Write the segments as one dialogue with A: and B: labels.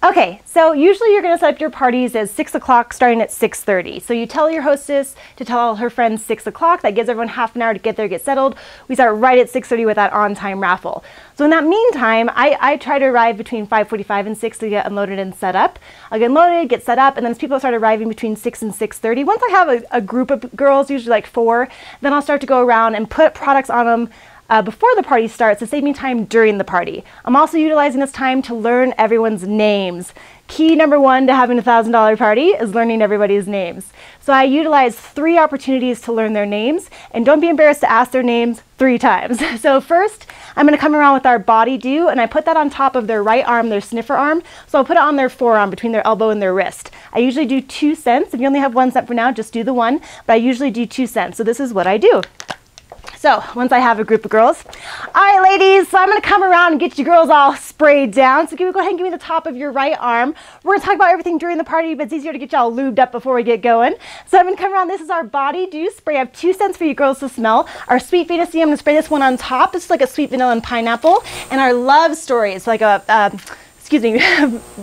A: Okay, so usually you're gonna set up your parties as 6 o'clock starting at 6:30. So you tell your hostess to tell all her friends 6 o'clock. That gives everyone half an hour to get there, get settled. We start right at 6:30 with that on-time raffle. So in that meantime, I try to arrive between 5:45 and 6 to get unloaded and set up. I'll get unloaded, get set up, and then as people start arriving between 6 and 6:30, once I have a group of girls, usually like 4, then I'll start to go around and put products on them before the party starts to save me time during the party. I'm also utilizing this time to learn everyone's names. Key number 1 to having a $1,000 party is learning everybody's names. So I utilize 3 opportunities to learn their names, and don't be embarrassed to ask their names 3 times. So first, I'm gonna come around with our body dew, and I put that on top of their right arm, their sniffer arm. So I'll put it on their forearm between their elbow and their wrist. I usually do 2 cents. If you only have 1 cent for now, just do the 1, but I usually do 2 cents. So this is what I do. So once I have a group of girls, all right, ladies, so I'm gonna come around and get you girls all sprayed down. So go ahead and give me the top of your right arm. We're gonna talk about everything during the party, but it's easier to get y'all lubed up before we get going. So I'm gonna come around, this is our body dew spray. I have 2 cents for you girls to smell. Our sweet fantasy, I'm gonna spray this one on top. It's like a sweet vanilla and pineapple. And our love story, it's like a, excuse me,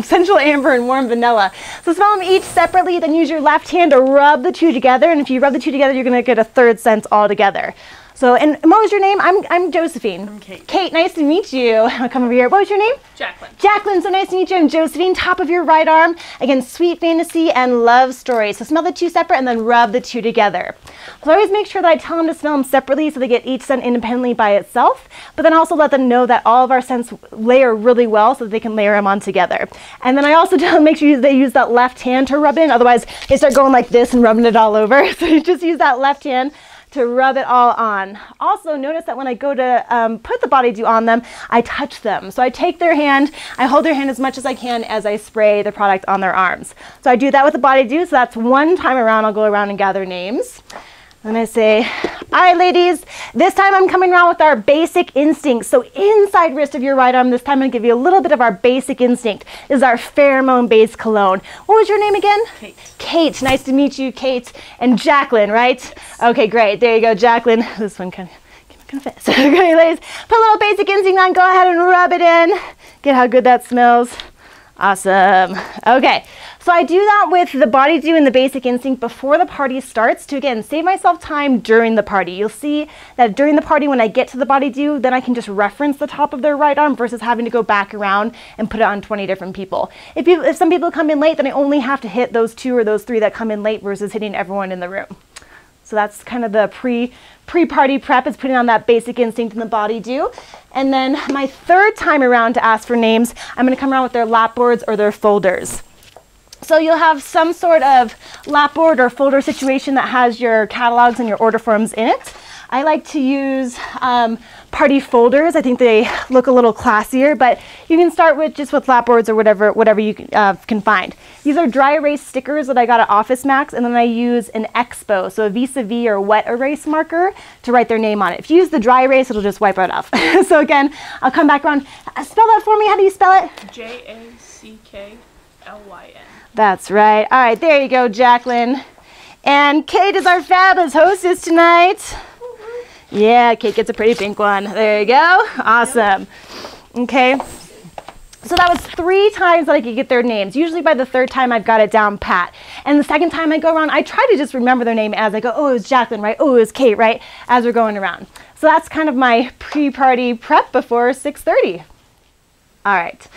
A: sensual amber and warm vanilla. So smell them each separately, then use your left hand to rub the 2 together. And if you rub the 2 together, you're gonna get a 3rd sense all together. So, and what was your name? I'm Josephine.
B: I'm Kate.
A: Kate, nice to meet you. I'll come over here. What was your name?
B: Jacqueline.
A: Jacqueline, so nice to meet you. I'm Josephine, top of your right arm. Again, sweet fantasy and love story. So smell the 2 separate and then rub the 2 together. So I always make sure that I tell them to smell them separately so they get each scent independently by itself, but then also let them know that all of our scents layer really well so that they can layer them on together. And then I also tell them make sure they use that left hand to rub in, otherwise they start going like this and rubbing it all over. So you just use that left hand to rub it all on. Also notice that when I go to put the body dew on them, I touch them. So I take their hand, I hold their hand as much as I can as I spray the product on their arms. So I do that with the body dew, so that's 1 time around. I'll go around and gather names. And I say, all right, ladies, this time I'm coming around with our basic instinct. So inside wrist of your right arm, this time I'm gonna give you a little bit of our basic instinct. This is our pheromone-based cologne. What was your name again?
B: Kate.
A: Kate, nice to meet you, Kate. And Jacqueline, right? Yes. Okay, great, there you go, Jacqueline. This one kind of fits. Okay, ladies, put a little basic instinct on, go ahead and rub it in. Get how good that smells. Awesome. Okay, so I do that with the body dew and the basic instinct before the party starts to, again, save myself time during the party. You'll see that during the party when I get to the body dew, then I can just reference the top of their right arm versus having to go back around and put it on 20 different people. If some people come in late, then I only have to hit those 2 or those 3 that come in late versus hitting everyone in the room. So that's kind of the pre-party prep, is putting on that basic instinct in the body dew. And then my 3rd time around to ask for names, I'm gonna come around with their lap boards or their folders. So you'll have some sort of lap board or folder situation that has your catalogs and your order forms in it. I like to use party folders. I think they look a little classier, but you can start with just with lap boards or whatever you can find. These are dry erase stickers that I got at Office Max, and then I use an Expo, so a vis-a-vis or wet erase marker to write their name on it. If you use the dry erase, it'll just wipe right off. So again, I'll come back around. Spell that for me. How do you spell it?
B: Jacklyn.
A: That's right. All right, there you go, Jacqueline. And Kate is our fabulous hostess tonight. Yeah, Kate gets a pretty pink one. There you go. Awesome. Okay. So that was 3 times that I could get their names. Usually by the 3rd time I've got it down pat. And the 2nd time I go around, I try to just remember their name as I go, oh, it was Jacqueline, right? Oh, it was Kate, right? As we're going around. So that's kind of my pre-party prep before 6:30. All right.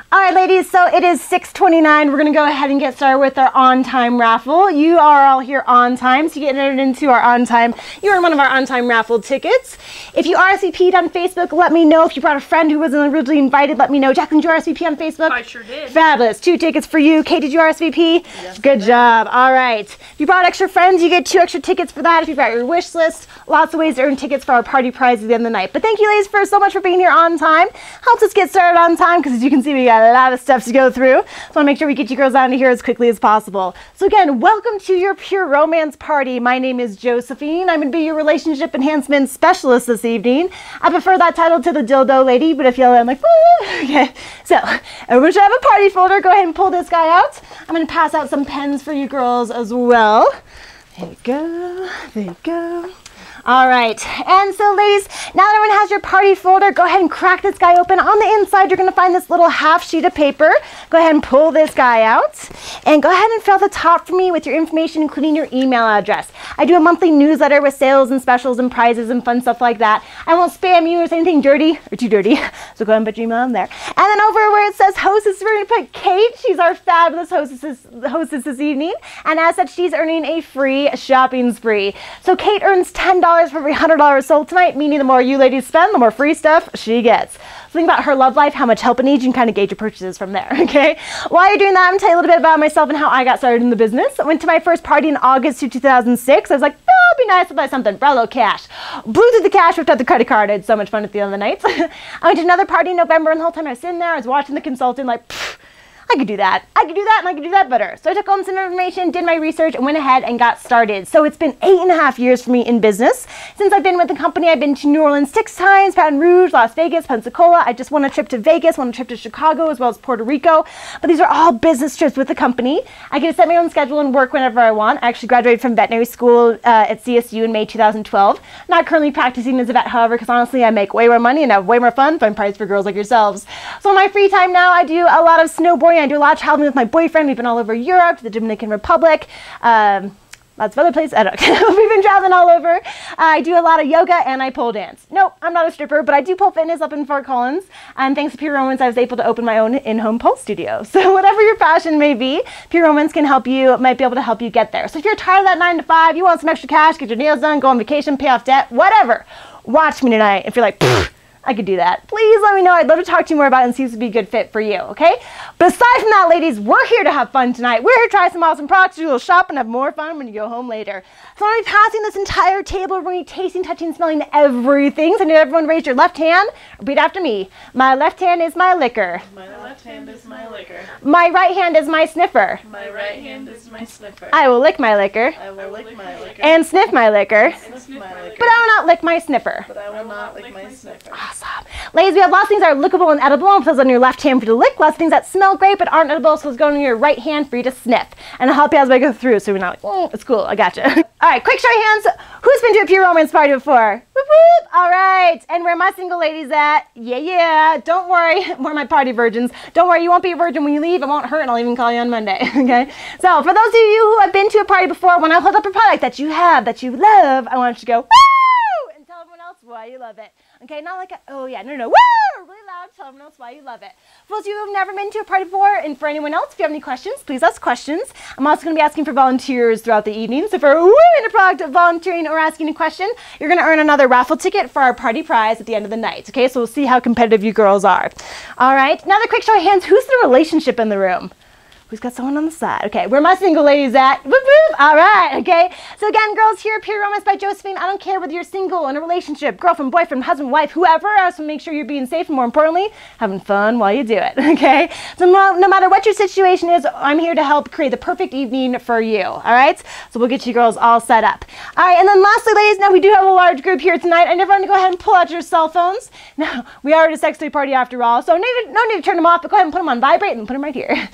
A: All right, ladies, so it is 6:29. We're going to go ahead and get started with our on-time raffle. You are all here on time, so you get entered into our on-time. You earn one of our on-time raffle tickets. If you RSVP'd on Facebook, let me know. If you brought a friend who wasn't originally invited, let me know. Jacqueline, did you RSVP on Facebook?
B: I sure did.
A: Fabulous. 2 tickets for you. Kate, did you RSVP?
B: Yes.
A: Good job. All right. If you brought extra friends, you get 2 extra tickets for that. If you brought your wish list, lots of ways to earn tickets for our party prize at the end of the night. But thank you, ladies, so much for being here on time. Helps us get started on time because, as you can see, we got a lot of stuff to go through. So I want to make sure we get you girls out of here as quickly as possible. So again, welcome to your Pure Romance party. My name is Josephine. I'm going to be your relationship enhancement specialist this evening. I prefer that title to the dildo lady, but if y'all are like, woo, okay. So everyone should have a party folder. Go ahead and pull this guy out. I'm going to pass out some pens for you girls as well. There you go. There you go. All right, and so ladies, now that everyone has your party folder, go ahead and crack this guy open. On the inside, you're gonna find this little half sheet of paper. Go ahead and pull this guy out, and go ahead and fill the top for me with your information, including your email address. I do a monthly newsletter with sales and specials and prizes and fun stuff like that. I won't spam you or say anything dirty or too dirty, so go ahead and put your email in there. And then over where it says hostess, we're gonna put Kate. She's our fabulous hostess this evening, and as such, she's earning a free shopping spree. So Kate earns $10 for every $100 sold tonight, meaning the more you ladies spend, the more free stuff she gets. So think about her love life, how much help it needs, you can kind of gauge your purchases from there, okay? While you're doing that, I'm gonna tell you a little bit about myself and how I got started in the business. I went to my first party in August of 2006. I was like, oh, it'd be nice to buy something, brought a little cash. Blew through the cash, whipped out the credit card. I had so much fun at the end of the night. I went to another party in November, and the whole time I was sitting there, I was watching the consultant like, I could do that. I could do that, and I could do that better. So I took home some information, did my research, and went ahead and got started. So it's been 8.5 years for me in business. Since I've been with the company, I've been to New Orleans 6 times, Baton Rouge, Las Vegas, Pensacola. I just won a trip to Vegas, won a trip to Chicago, as well as Puerto Rico. But these are all business trips with the company. I get to set my own schedule and work whenever I want. I actually graduated from veterinary school at CSU in May 2012. Not currently practicing as a vet, however, because honestly, I make way more money and have way more fun finding parties for girls like yourselves. So in my free time now, I do a lot of snowboarding. I do a lot of traveling with my boyfriend. We've been all over Europe, the Dominican Republic, lots of other places. I don't know. We've been traveling all over. I do a lot of yoga and I pole dance. No, I'm not a stripper, but I do pole fitness up in Fort Collins. And thanks to Pure Romance, I was able to open my own in-home pole studio. So whatever your passion may be, Pure Romance can help you, might be able to help you get there. So if you're tired of that 9 to 5, you want some extra cash, get your nails done, go on vacation, pay off debt, whatever, watch me tonight. If you're like, I could do that, please let me know. I'd love to talk to you more about it and see if this would be a good fit for you, okay? But aside from that, ladies, we're here to have fun tonight. We're here to try some awesome products, do a little shopping, have more fun when you go home later. So I'm going to be passing this entire table. We're going to be tasting, touching, smelling everything. So I need everyone raise your left hand. Repeat after me. My left hand is my liquor.
B: My left hand is my liquor.
A: My right hand is my sniffer.
B: My right hand is my sniffer.
A: I will lick my liquor.
B: I will lick my liquor.
A: And sniff my liquor.
B: And sniff my liquor.
A: But I will not lick my sniffer.
B: But I will not lick my sniffer.
A: Awesome. Ladies, we have lots of things that are lickable and edible, and those on your left hand for you to lick. Lots of things that smell great but aren't edible, so it's going on your right hand for you to sniff. And I'll help you as I go through, so we're not like, it's cool, I gotcha. All right, quick show of hands. Who's been to a Pure Romance party before? Whoop, whoop. All right, and where my single ladies at? Yeah. Don't worry, where my party virgins. Don't worry, you won't be a virgin when you leave. It won't hurt, and I'll even call you on Monday, okay? So for those of you who have been to a party before, when I hold up a product that you have, that you love, I want you to go, woo! And tell everyone else why you love it. Okay, not like, oh yeah, no, woo! Really loud, tell everyone else why you love it. For those of you who have never been to a party before, and for anyone else, if you have any questions, please ask questions. I'm also going to be asking for volunteers throughout the evening. So if you're in a product of volunteering or asking a question, you're going to earn another raffle ticket for our party prize at the end of the night. Okay, so we'll see how competitive you girls are. All right, another quick show of hands. Who's the relationship in the room? Who's got someone on the side? Okay, where my single ladies at? Whoop, whoop. All right, okay. So again, girls, here at Pure Romance by Josephine. I don't care whether you're single, in a relationship, girlfriend, boyfriend, husband, wife, whoever. I also make sure you're being safe and, more importantly, having fun while you do it, okay? So no matter what your situation is, I'm here to help create the perfect evening for you, all right? So we'll get you girls all set up. All right, and then lastly, ladies, now we do have a large group here tonight. I never want to go ahead and pull out your cell phones. Now, we are at a sex day party after all, so no need to turn them off, but go ahead and put them on vibrate and put them right here.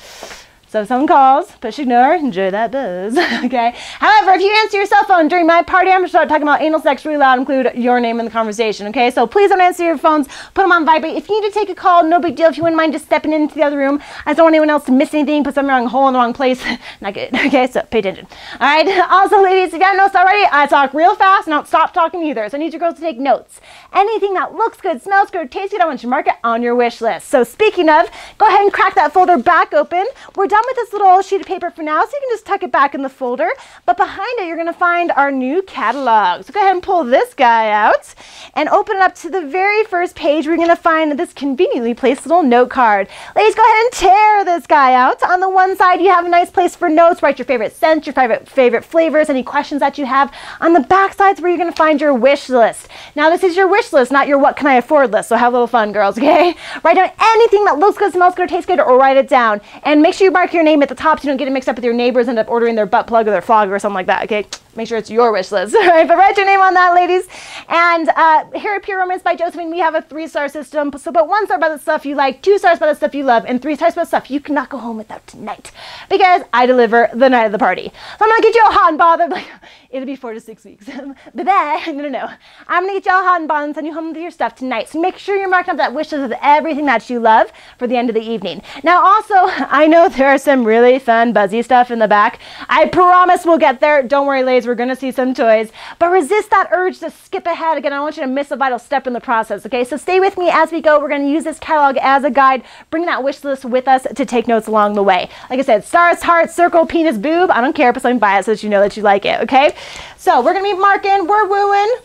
A: So if someone calls, push ignore, enjoy that buzz, okay? However, if you answer your cell phone during my party, I'm going to start talking about anal sex really loud, include your name in the conversation, okay? So please don't answer your phones, put them on vibrate. If you need to take a call, no big deal. If you wouldn't mind just stepping into the other room, I just don't want anyone else to miss anything, put something in the wrong hole in the wrong place. Not good, okay? So pay attention. All right, also ladies, if you haven't noticed already, I talk real fast and I don't stop talking either. So I need you girls to take notes. Anything that looks good, smells good, tastes good, I want you to mark it on your wish list. So speaking of, go ahead and crack that folder back open. We're done with this little sheet of paper for now, so you can just tuck it back in the folder. But behind it, you're going to find our new catalog. So go ahead and pull this guy out and open it up to the very first page. We're going to find this conveniently placed little note card. Ladies, go ahead and tear this guy out. On the one side, you have a nice place for notes. Write your favorite scents, your favorite flavors, any questions that you have. On the back side's where you're going to find your wish list. Now, this is your wish list, not your what can I afford list. So have a little fun, girls, okay? Write down anything that looks good, smells good, or tastes good, or write it down. And make sure you mark your name at the top so you don't get it mixed up with your neighbors and end up ordering their butt plug or their flogger or something like that, okay? make sure it's your wish list. All right, but write your name on that, ladies. And here at Pure Romance by Josephine, we have a 3-star system. So put 1 star by the stuff you like, 2 stars by the stuff you love, and 3 stars by the stuff you cannot go home without tonight. Because I deliver the night of the party. So I'm gonna get you all hot and bothered. Like, it'll be 4 to 6 weeks. But then, no. I'm gonna get you all hot and bothered and send you home with your stuff tonight. So make sure you're marking up that wish list with everything that you love for the end of the evening. Now also, I know there are some really fun buzzy stuff in the back. I promise we'll get there. Don't worry, ladies, we're gonna see some toys. But resist that urge to skip ahead. Again, I don't want you to miss a vital step in the process, okay? So stay with me as we go. We're gonna use this catalog as a guide. Bring that wish list with us to take notes along the way. Like I said, stars, hearts, circle, penis, boob. I don't care, put something by it so that you know that you like it, okay? So we're gonna be marking, we're wooing,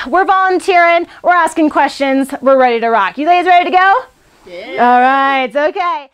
A: we're volunteering, we're asking questions, we're ready to rock. You ladies ready to go?
B: Yeah.
A: All right, okay.